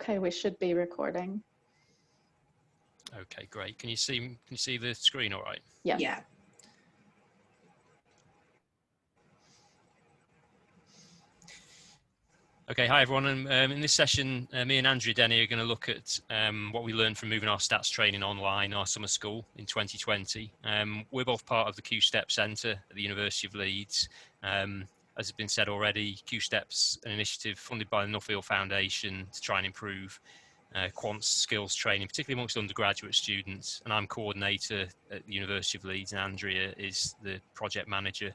Okay, we should be recording. Okay, great. Can you see the screen all right? Yes. Yeah. Okay, hi everyone. In this session, me and Andrea, Denny are going to look at what we learned from moving our stats training online, our summer school in 2020. We're both part of the Q-Step Centre at the University of Leeds. As has been said already, Q-Step's an initiative funded by the Nuffield Foundation to try and improve quant skills training, particularly amongst undergraduate students. And I'm coordinator at the University of Leeds, and Andrea is the project manager.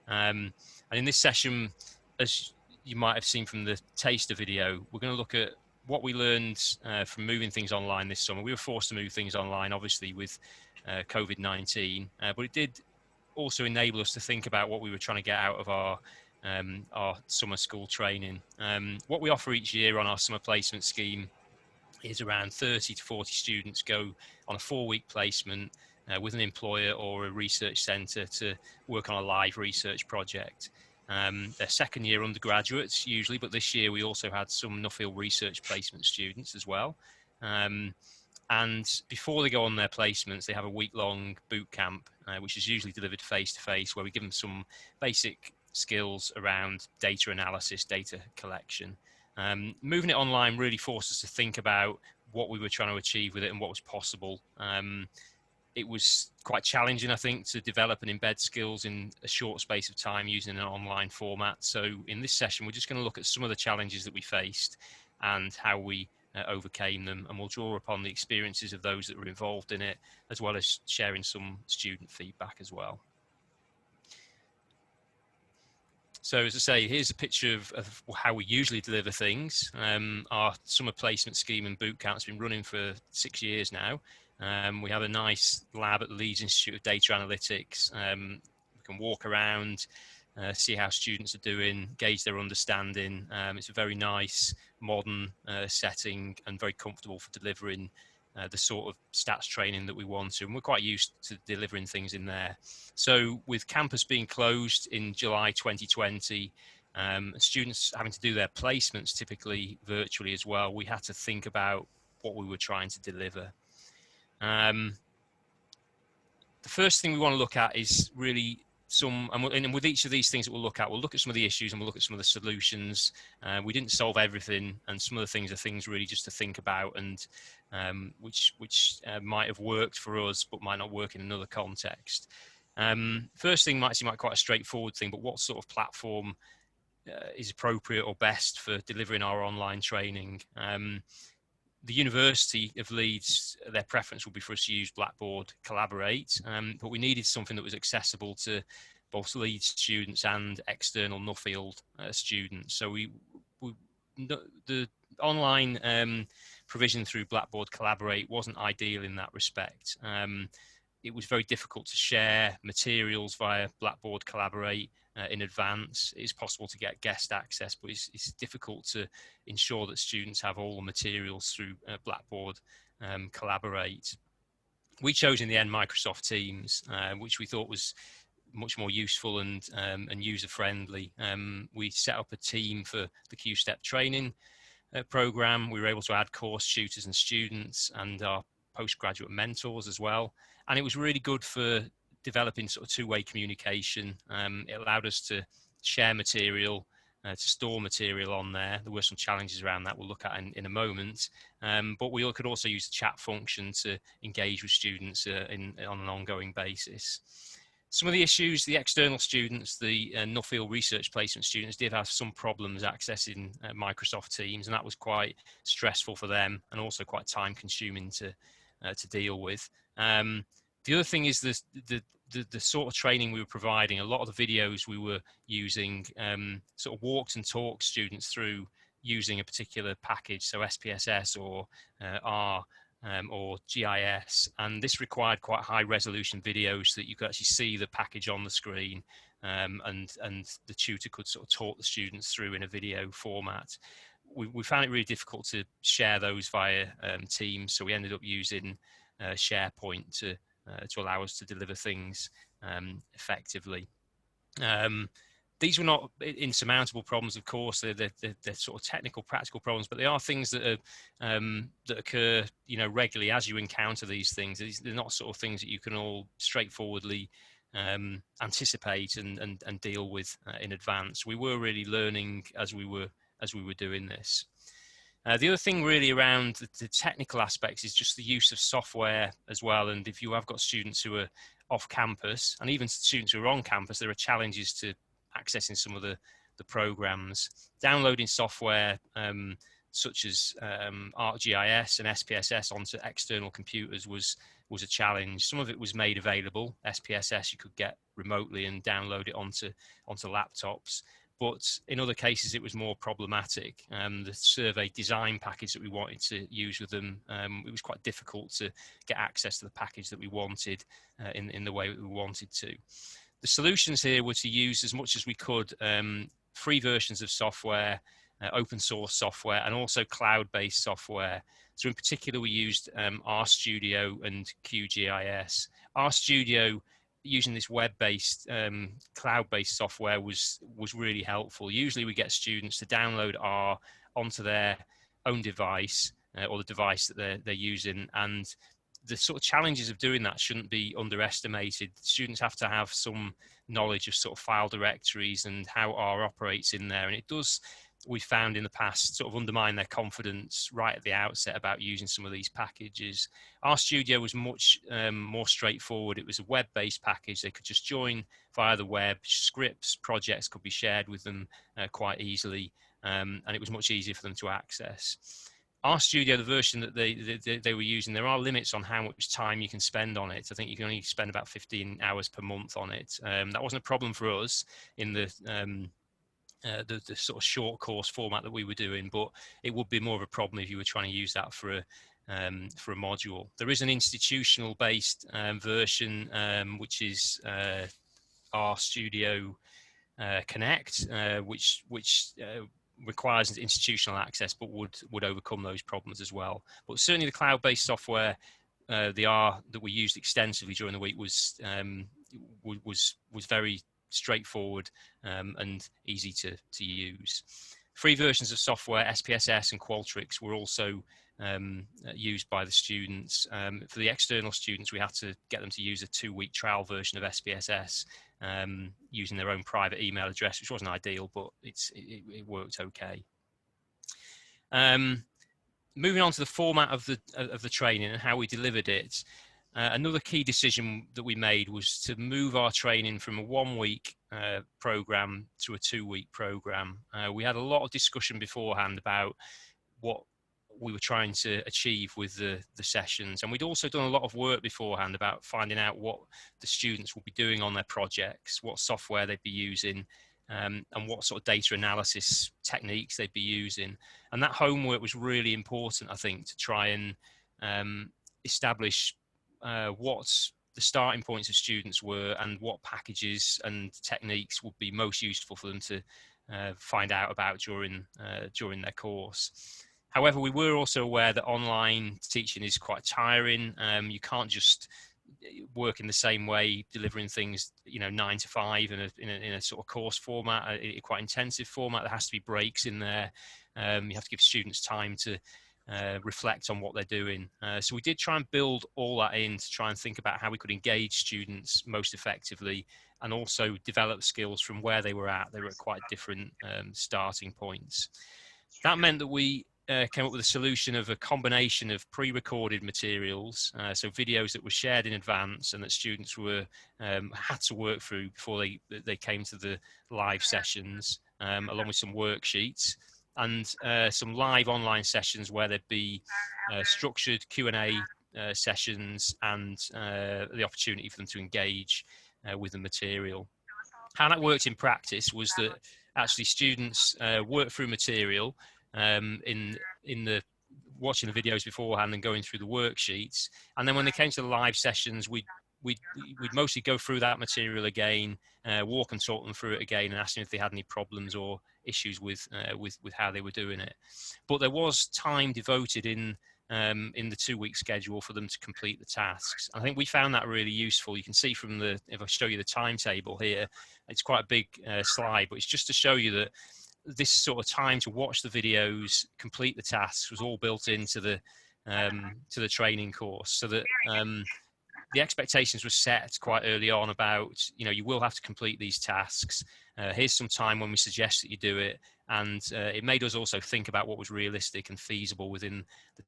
And in this session, as you might have seen from the taster video, we're going to look at what we learned from moving things online this summer. We were forced to move things online, obviously, with COVID-19, but it did also enable us to think about what we were trying to get out of our summer school training. What we offer each year on our summer placement scheme is around 30 to 40 students go on a 4-week placement with an employer or a research centre to work on a live research project. They're second-year undergraduates usually, but this year we also had some Nuffield Research Placement students as well. And before they go on their placements, they have a week-long boot camp, which is usually delivered face-to-face, where we give them some basic skills around data analysis, data collection. Moving it online really forced us to think about what we were trying to achieve with it and what was possible. It was quite challenging, I think, to develop and embed skills in a short space of time using an online format. So in this session, we're just going to look at some of the challenges that we faced and how we overcame them. And we'll draw upon the experiences of those that were involved in it, as well as sharing some student feedback as well. So as I say, here's a picture of how we usually deliver things. Our summer placement scheme and boot camp has been running for 6 years now. We have a nice lab at the Leeds Institute of Data Analytics. We can walk around, see how students are doing, gauge their understanding. It's a very nice, modern setting and very comfortable for delivering the sort of stats training that we want to, and we're quite used to delivering things in there. So with campus being closed in July 2020, students having to do their placements typically virtually as well, we had to think about what we were trying to deliver. The first thing we want to look at is really and with each of these things that we'll look at some of the issues and we'll look at some of the solutions. We didn't solve everything, and some of the things are things really just to think about, and which might have worked for us but might not work in another context. First thing might seem like quite a straightforward thing, but what sort of platform is appropriate or best for delivering our online training? The University of Leeds, their preference would be for us to use Blackboard Collaborate, but we needed something that was accessible to both Leeds students and external Nuffield students. So the online provision through Blackboard Collaborate wasn't ideal in that respect. It was very difficult to share materials via Blackboard Collaborate in advance. It is possible to get guest access, but it's difficult to ensure that students have all the materials through Blackboard Collaborate. We chose in the end Microsoft Teams, which we thought was much more useful and user-friendly. We set up a team for the Q-Step training program. We were able to add course tutors and students and our postgraduate mentors as well. And it was really good for developing sort of two-way communication. It allowed us to share material, to store material on there. There were some challenges around that we'll look at in a moment. But we could also use the chat function to engage with students on an ongoing basis. Some of the issues, the external students, the Nuffield Research Placement students did have some problems accessing Microsoft Teams, and that was quite stressful for them and also quite time consuming to deal with. The other thing is the sort of training we were providing. A lot of the videos we were using sort of walked and talked students through using a particular package, so SPSS or R or GIS, and this required quite high resolution videos so that you could actually see the package on the screen, and the tutor could sort of talk the students through in a video format. We found it really difficult to share those via Teams, so we ended up using SharePoint to allow us to deliver things effectively. These were not insurmountable problems, of course. They're sort of technical, practical problems, but they are things that are that occur, regularly as you encounter these things. They're not sort of things that you can all straightforwardly anticipate and deal with in advance. We were really learning as we were doing this. The other thing really around the technical aspects is just the use of software as well. And if you have got students who are off campus, and even students who are on campus, there are challenges to accessing some of the programs. Downloading software such as ArcGIS and SPSS onto external computers was a challenge. Some of it was made available. SPSS you could get remotely and download it onto laptops. But in other cases, it was more problematic. The survey design package that we wanted to use with them, it was quite difficult to get access to the package that we wanted in the way that we wanted to. The solutions here were to use as much as we could free versions of software, open source software, and also cloud-based software. So in particular, we used RStudio and QGIS. RStudio, using this web-based, cloud-based software was really helpful. Usually we get students to download R onto their own device or the device that they're using, and the sort of challenges of doing that shouldn't be underestimated. Students have to have some knowledge of sort of file directories and how R operates in there, and it does, we found in the past, sort of undermine their confidence right at the outset about using some of these packages. RStudio was much more straightforward. It was a web-based package. They could just join via the web. Scripts, projects could be shared with them quite easily, and it was much easier for them to access. RStudio, the version that they were using, there are limits on how much time you can spend on it. I think you can only spend about 15 hours per month on it. That wasn't a problem for us in the sort of short course format that we were doing, but it would be more of a problem if you were trying to use that for a module. There is an institutional based version which is RStudio Connect, which requires institutional access, but would overcome those problems as well. But certainly the cloud-based software, the R that we used extensively during the week was very straightforward and easy to use. Free versions of software, SPSS and Qualtrics, were also used by the students. For the external students, we had to get them to use a 2-week trial version of SPSS using their own private email address, which wasn't ideal, but it worked okay. Moving on to the format of the training and how we delivered it. Another key decision that we made was to move our training from a 1-week program to a 2-week program. We had a lot of discussion beforehand about what we were trying to achieve with the sessions, and we'd also done a lot of work beforehand about finding out what the students would be doing on their projects, what software they'd be using, and what sort of data analysis techniques they'd be using. And that homework was really important, I think, to try and establish what the starting points of students were and what packages and techniques would be most useful for them to find out about during their course. However, we were also aware that online teaching is quite tiring. You can't just work in the same way, delivering things, 9 to 5 in a sort of course format, a quite intensive format. There has to be breaks in there. You have to give students time to reflect on what they're doing. So we did try and build all that in to try and think about how we could engage students most effectively and also develop skills from where they were at. They were at quite different starting points. That meant that we came up with a solution of a combination of pre-recorded materials, so videos that were shared in advance and that students were had to work through before they came to the live sessions, along with some worksheets, and some live online sessions where there'd be structured Q&A sessions and the opportunity for them to engage with the material. How that worked in practice was that actually students worked through material in the watching the videos beforehand and going through the worksheets, and then when they came to the live sessions, we'd mostly go through that material again, walk and talk them through it again, and ask them if they had any problems or issues with how they were doing it. But there was time devoted in in the 2-week schedule for them to complete the tasks. I think we found that really useful. You can see from the, if I show you the timetable here, it's quite a big slide, but it's just to show you that this sort of time to watch the videos, complete the tasks was all built into the training course, so that the expectations were set quite early on about, you will have to complete these tasks. Here's some time when we suggest that you do it. And it made us also think about what was realistic and feasible within the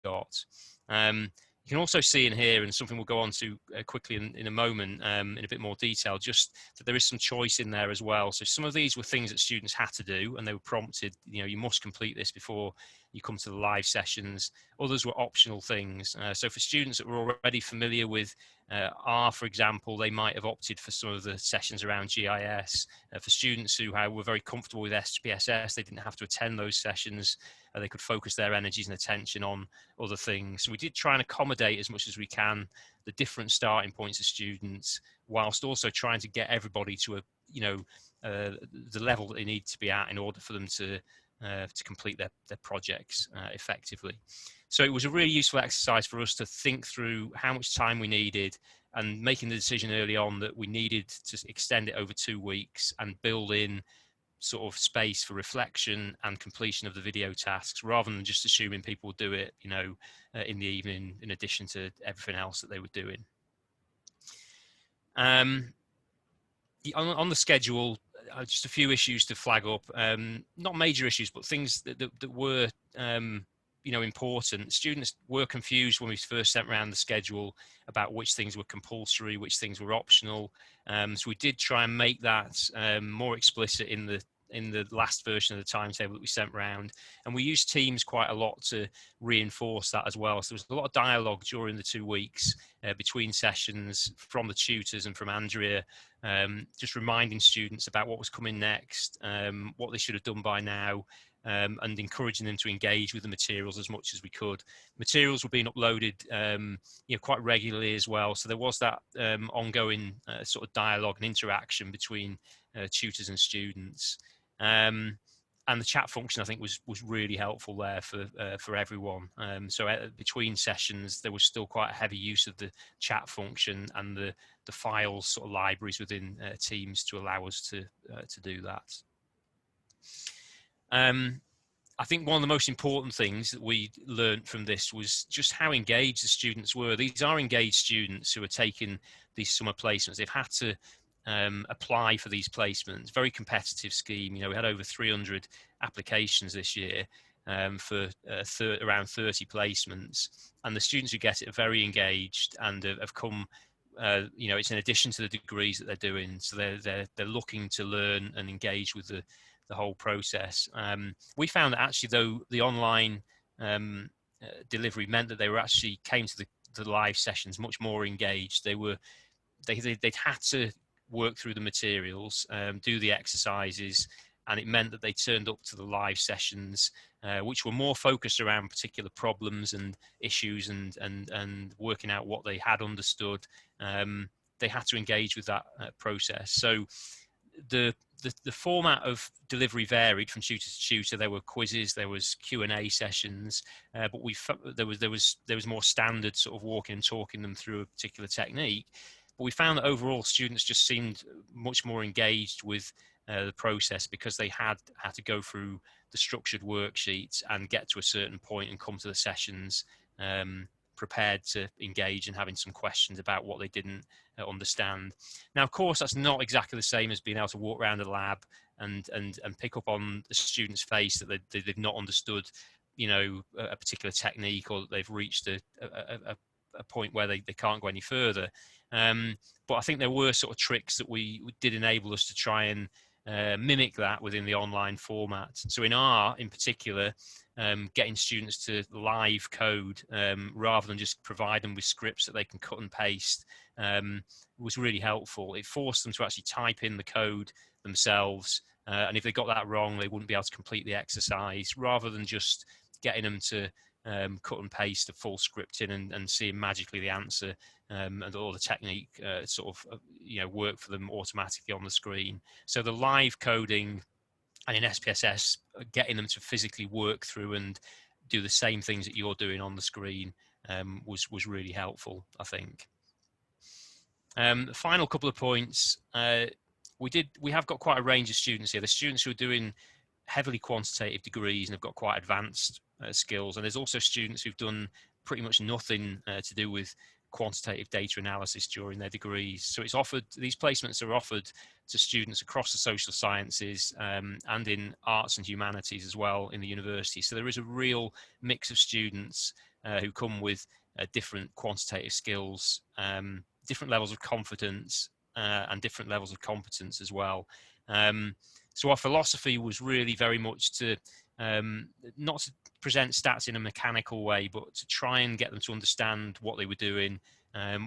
dot. You can also see in here, and something we'll go on to quickly in a moment, in a bit more detail, just that there is some choice in there as well. So some of these were things that students had to do, and they were prompted, you must complete this before you come to the live sessions. Others were optional things. So for students that were already familiar with R, for example, they might have opted for some of the sessions around GIS. For students who were very comfortable with SPSS, they didn't have to attend those sessions. They could focus their energies and attention on other things. So we did try and accommodate as much as we can the different starting points of students, whilst also trying to get everybody to the level that they need to be at in order for them to complete their projects effectively. So it was a really useful exercise for us to think through how much time we needed, and making the decision early on that we needed to extend it over 2 weeks and build in sort of space for reflection and completion of the video tasks, rather than just assuming people would do it, in the evening, in addition to everything else that they were doing. On the schedule, just a few issues to flag up. Not major issues, but things that were, important. Students were confused when we first sent around the schedule about which things were compulsory, which things were optional. So we did try and make that more explicit in the last version of the timetable that we sent round, and we used Teams quite a lot to reinforce that as well. So there was a lot of dialogue during the 2 weeks between sessions from the tutors and from Andrea, just reminding students about what was coming next, what they should have done by now, and encouraging them to engage with the materials as much as we could. Materials were being uploaded quite regularly as well, so there was that ongoing sort of dialogue and interaction between tutors and students. And the chat function, I think, was really helpful there for everyone. So between sessions, there was still quite a heavy use of the chat function and the files sort of libraries within Teams to allow us to do that. I think one of the most important things that we learned from this was just how engaged the students were. These are engaged students who are taking these summer placements. They've had to apply for these placements. Very competitive scheme. We had over 300 applications this year for around 30 placements, and the students who get it are very engaged and have come. It's in addition to the degrees that they're doing, so they're looking to learn and engage with the whole process. We found that actually, though, the online delivery meant that they actually came to the live sessions much more engaged. They'd had to work through the materials, do the exercises, and it meant that they turned up to the live sessions, which were more focused around particular problems and issues and working out what they had understood. They had to engage with that process. So the format of delivery varied from tutor to tutor. There were quizzes, there was Q&A sessions, but there was more standard sort of walking and talking them through a particular technique. But we found that overall students just seemed much more engaged with the process, because they had to go through the structured worksheets and get to a certain point and come to the sessions prepared to engage and having some questions about what they didn't understand. Now, of course, that's not exactly the same as being able to walk around a lab and pick up on the student's face that they've not understood, a particular technique, or that they've reached a point where they can't go any further. But I think there were sort of tricks that we did enable us to try and mimic that within the online format. So in R, in particular, getting students to live code rather than just provide them with scripts that they can cut and paste was really helpful. It forced them to actually type in the code themselves, and if they got that wrong, they wouldn't be able to complete the exercise, rather than just getting them to cut and paste a full script in and seeing magically the answer and all the technique work for them automatically on the screen. So the live coding, and in SPSS, getting them to physically work through and do the same things that you're doing on the screen was really helpful, I think. The final couple of points. We have got quite a range of students here. The students who are doing heavily quantitative degrees and have got quite advanced skills, and there's also students who've done pretty much nothing to do with quantitative data analysis during their degrees. So it's offered, these placements are offered to students across the social sciences and in arts and humanities as well in the university. So there is a real mix of students who come with different quantitative skills, different levels of confidence and different levels of competence as well. So our philosophy was really very much to not to present stats in a mechanical way, but to try and get them to understand what they were doing,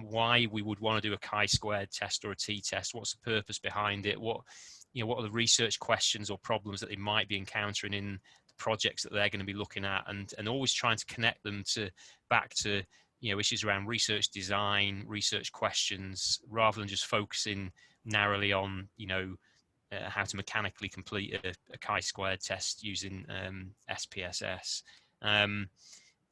why we would want to do a chi-squared test or a t-test, what's the purpose behind it, what are the research questions or problems that they might be encountering in the projects that they're going to be looking at, and always trying to connect them back to issues around research design, research questions, rather than just focusing narrowly on how to mechanically complete a chi-squared test using SPSS.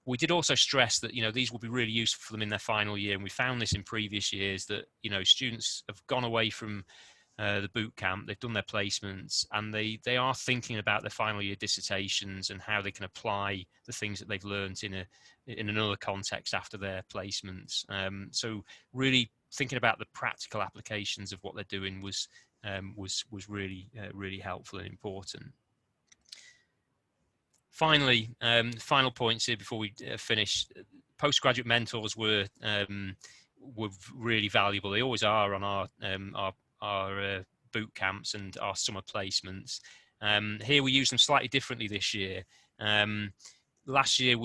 We did also stress that these will be really useful for them in their final year, and we found this in previous years that students have gone away from the boot camp, they've done their placements, and they are thinking about their final year dissertations and how they can apply the things that they've learned in another context after their placements. So really thinking about the practical applications of what they're doing was really helpful and important. Finally, final points here before we finish. Postgraduate mentors were really valuable. They always are on our boot camps and our summer placements. Here we use them slightly differently this year. Last year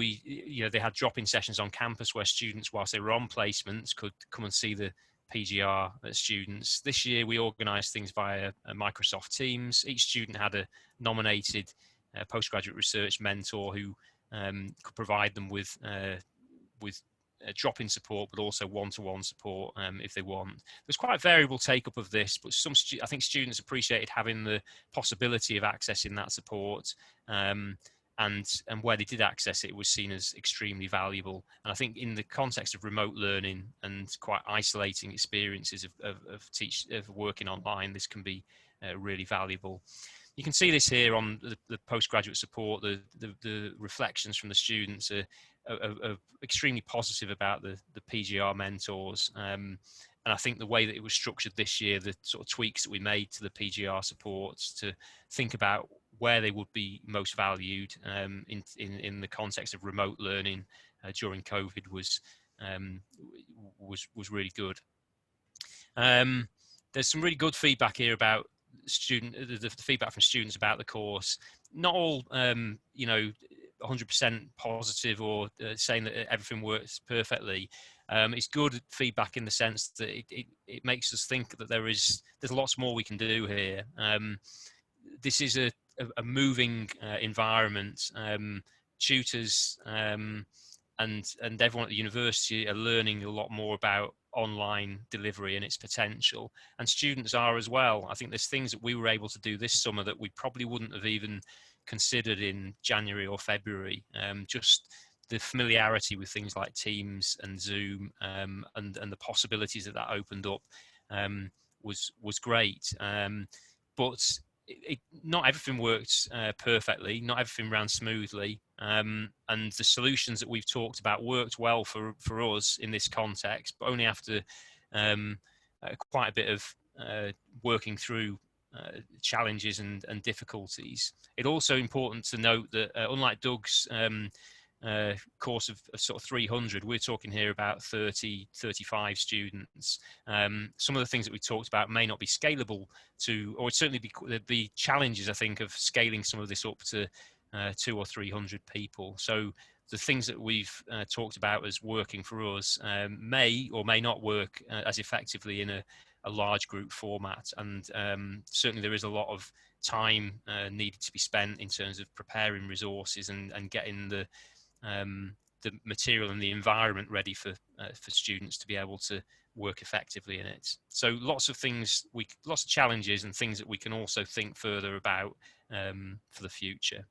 they had drop-in sessions on campus where students, whilst they were on placements, could come and see the PGR students. This year we organised things via Microsoft Teams. Each student had a nominated postgraduate research mentor who could provide them with drop-in support, but also one-to-one support if they want. There's quite a variable take-up of this, but I think students appreciated having the possibility of accessing that support. And where they did access it, was seen as extremely valuable. And I think in the context of remote learning and quite isolating experiences of working online, this can be really valuable. You can see this here on the postgraduate support. The reflections from the students are extremely positive about the PGR mentors. And I think the way that it was structured this year, the sort of tweaks that we made to the PGR supports to think about where they would be most valued in the context of remote learning during COVID was really good. There's some really good feedback here about the feedback from students about the course. Not all 100% positive or saying that everything works perfectly. It's good feedback in the sense that it makes us think that there's lots more we can do here. This is a moving environment. Tutors and everyone at the university are learning a lot more about online delivery and its potential, and students are as well. I think there's things that we were able to do this summer that we probably wouldn't have even considered in January or February. Just the familiarity with things like Teams and Zoom and the possibilities that opened up was great. But not everything worked perfectly, not everything ran smoothly, and the solutions that we've talked about worked well for us in this context, but only after quite a bit of working through challenges and difficulties. It's also important to note that unlike Doug's course of sort of 300, we're talking here about 35 students. Some of the things that we talked about may not be scalable to, or certainly be challenges, I think, of scaling some of this up to 200 or 300 people. So the things that we've talked about as working for us may or may not work as effectively in a large group format. And certainly there is a lot of time needed to be spent in terms of preparing resources and getting the material and the environment ready for students to be able to work effectively in it. So lots of things, lots of challenges and things that we can also think further about for the future.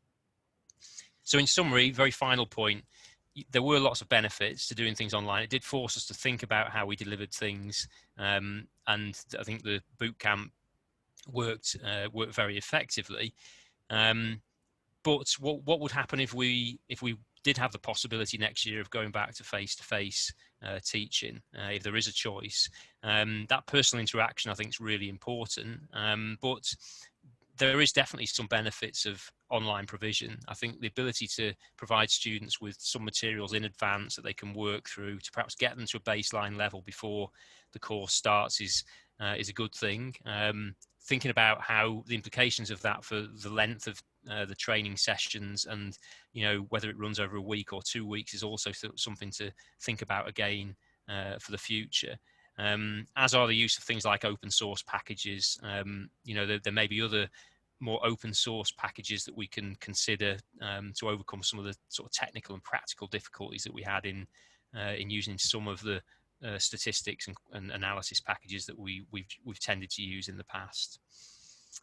So in summary, very final point, there were lots of benefits to doing things online. It did force us to think about how we delivered things, and I think the bootcamp worked very effectively. But what would happen if we did have the possibility next year of going back to face-to-face teaching, if there is a choice? That personal interaction, I think, is really important. But there is definitely some benefits of online provision. I think the ability to provide students with some materials in advance that they can work through to perhaps get them to a baseline level before the course starts is a good thing. Thinking about how the implications of that for the length of the training sessions, and whether it runs over a week or 2 weeks, is also something to think about again for the future. As are the use of things like open source packages. There may be other more open source packages that we can consider to overcome some of the sort of technical and practical difficulties that we had in using some of the statistics and analysis packages that we've tended to use in the past.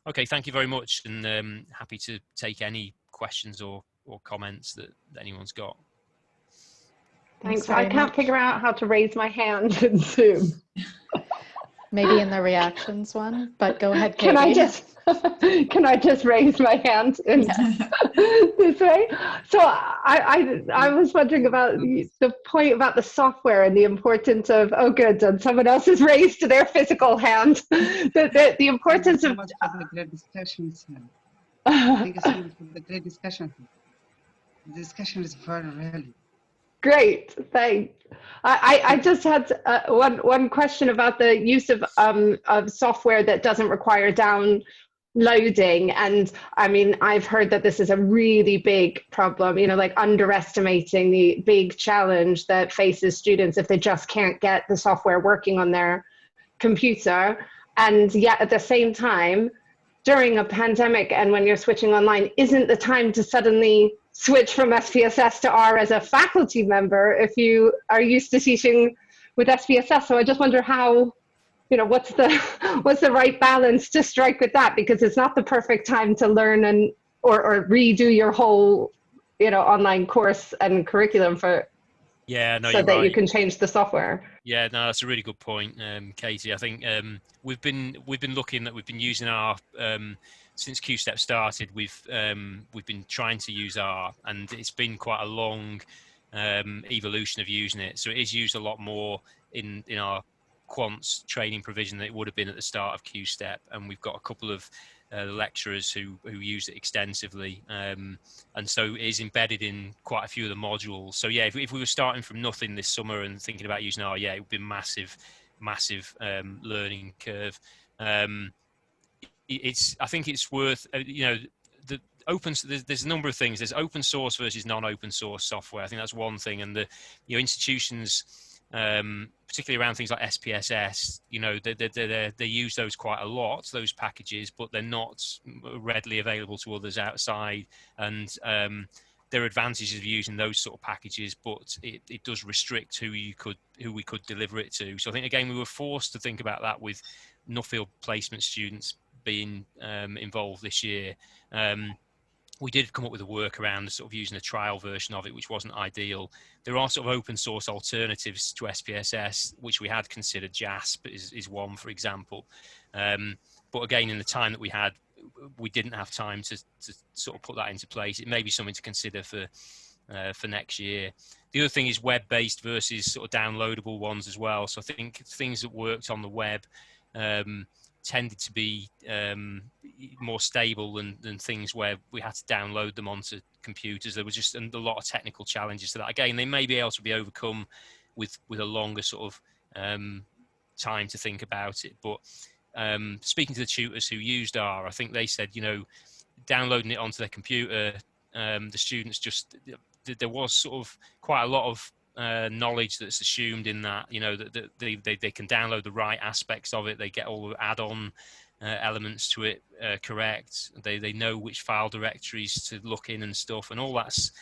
Okay, thank you very much, and happy to take any questions or comments that anyone's got. Thanks. I can't figure out how to raise my hand in Zoom. Maybe in the reactions one, but go ahead, Katie. Can I just raise my hand in this way? So I was wondering about the point about the software and the importance of, oh good, and someone else has raised their physical hand. The importance of the great discussion. Thank you so much for the great discussion. The discussion is very really. Great, thanks. I just had one question about the use of software that doesn't require downloading. And I mean, I've heard that this is a really big problem, like underestimating the big challenge that faces students if they just can't get the software working on their computer. And yet at the same time, during a pandemic and when you're switching online, isn't the time to suddenly switch from SPSS to R as a faculty member if you are used to teaching with SPSS? So I just wonder how, what's the right balance to strike with that, because it's not the perfect time to learn or redo your whole online course and curriculum so that you can change the software. Yeah, no, that's a really good point, Katie. I think we've been using R since Q-Step started. We've been trying to use R, and it's been quite a long evolution of using it. So it is used a lot more in our quants training provision than it would have been at the start of Q-Step, and we've got a couple of lecturers who use it extensively, and so it is embedded in quite a few of the modules. So yeah, if we were starting from nothing this summer and thinking about using R, yeah, it would be massive learning curve. I think it's worth the open. There's a number of things. There's open source versus non-open source software. I think that's one thing, and the institutions, particularly around things like SPSS, they use those quite a lot, those packages, but they're not readily available to others outside. And there are advantages of using those sort of packages, but it does restrict who we could deliver it to. So I think again we were forced to think about that with Nuffield placement students being involved this year. We did come up with a workaround, sort of using a trial version of it, which wasn't ideal. There are sort of open source alternatives to SPSS, which we had considered. JASP is one, for example. But again, in the time that we had, we didn't have time to sort of put that into place. It may be something to consider for next year. The other thing is web-based versus sort of downloadable ones as well. So I think things that worked on the web tended to be more stable than things where we had to download them onto computers. There was just a lot of technical challenges to that. Again, they may be able to be overcome with a longer sort of time to think about it. But speaking to the tutors who used R, I think they said, downloading it onto their computer, the students there was sort of quite a lot of knowledge that's assumed in that, that they can download the right aspects of it. They get all the add-on elements to it correct. They know which file directories to look in and stuff, and all that's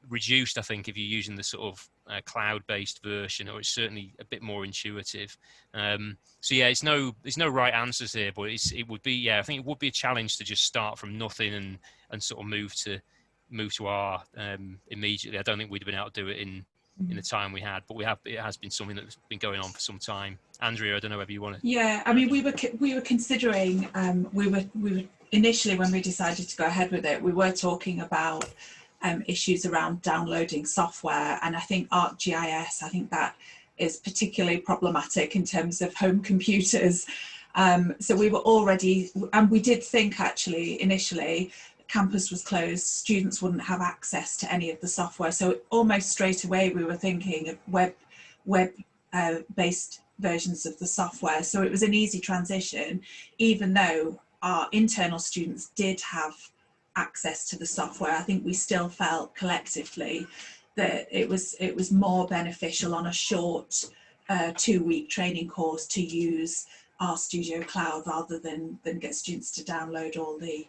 reduced, I think, if you're using the sort of cloud-based version, or it's certainly a bit more intuitive. So yeah, there's no right answers here, but it would be, I think it would be a challenge to just start from nothing and sort of move to move to R immediately. I don't think we'd have been able to do it in the time we had, but it has been something that's been going on for some time. Andrea, I don't know whether you want to. Yeah, I mean, we were considering, we were initially, when we decided to go ahead with it, we were talking about issues around downloading software, and I think ArcGIS, I think that is particularly problematic in terms of home computers. So we were already, and we did think actually initially, campus was closed, students wouldn't have access to any of the software. So almost straight away we were thinking of web-based versions of the software. So it was an easy transition, even though our internal students did have access to the software. I think we still felt collectively that it was more beneficial on a short 2-week training course to use RStudio Cloud rather than get students to download all the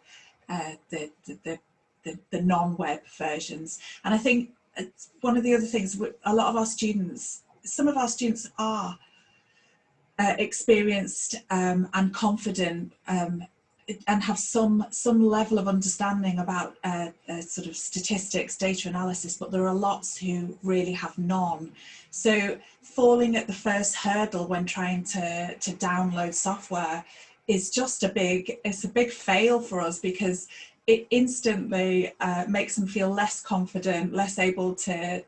non-web versions. And I think it's one of the other things, a lot of our students, some of our students are experienced and confident and have some level of understanding about sort of statistics, data analysis, but there are lots who really have none. So falling at the first hurdle when trying to download software is just a big fail for us, because it instantly makes them feel less confident, less able to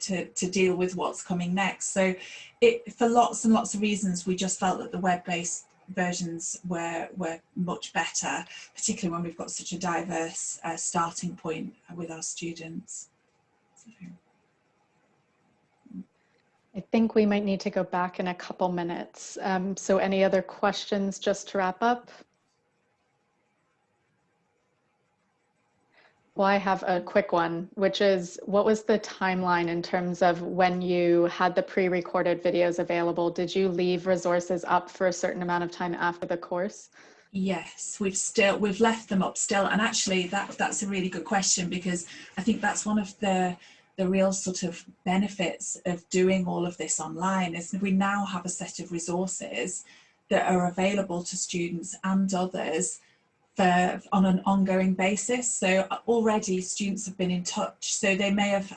deal with what's coming next. So for lots and lots of reasons, we just felt that the web-based versions were much better, particularly when we've got such a diverse starting point with our students. I think we might need to go back in a couple minutes. So any other questions just to wrap up? Well, I have a quick one, which is, what was the timeline in terms of when you had the pre-recorded videos available? Did you leave resources up for a certain amount of time after the course? Yes, we've left them up still. And actually that's a really good question, because I think that's one of the real sort of benefits of doing all of this online, is that we now have a set of resources that are available to students and others on an ongoing basis. So already students have been in touch, so they may have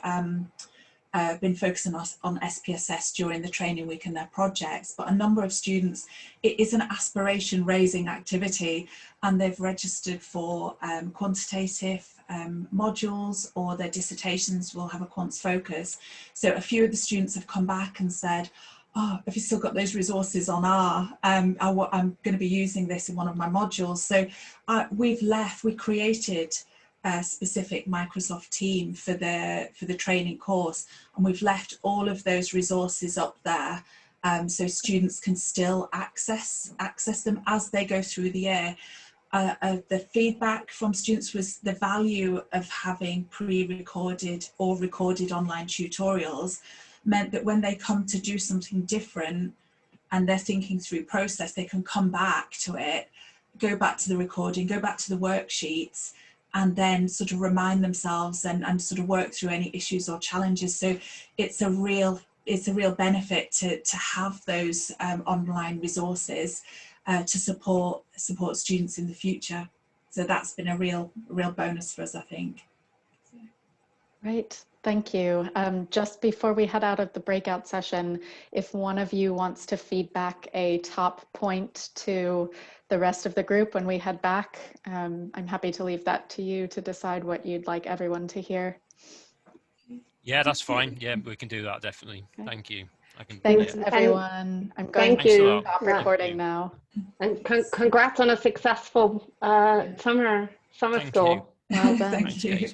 been focusing on SPSS during the training week and their projects, but a number of students, it is an aspiration raising activity, and they've registered for quantitative modules, or their dissertations will have a quants focus. So a few of the students have come back and said, oh, have you still got those resources on R? I'm going to be using this in one of my modules. So we created a specific Microsoft team for the training course, and we've left all of those resources up there, so students can still access them as they go through the year. The feedback from students was the value of having pre-recorded or recorded online tutorials meant that when they come to do something different and they're thinking through process, they can come back to it, go back to the recording, go back to the worksheets, and then sort of remind themselves and sort of work through any issues or challenges. So it's a real benefit to have those online resources to support students in the future. So that's been a real bonus for us, I think. Right, thank you. Just before we head out of the breakout session, if one of you wants to feedback a top point to the rest of the group when we head back, I'm happy to leave that to you to decide what you'd like everyone to hear. Yeah, that's fine. Yeah, we can do that, definitely. Okay. Thank you. Thanks, everyone. I'm going to stop recording now. And congrats on a successful summer school. Well done. Thank you.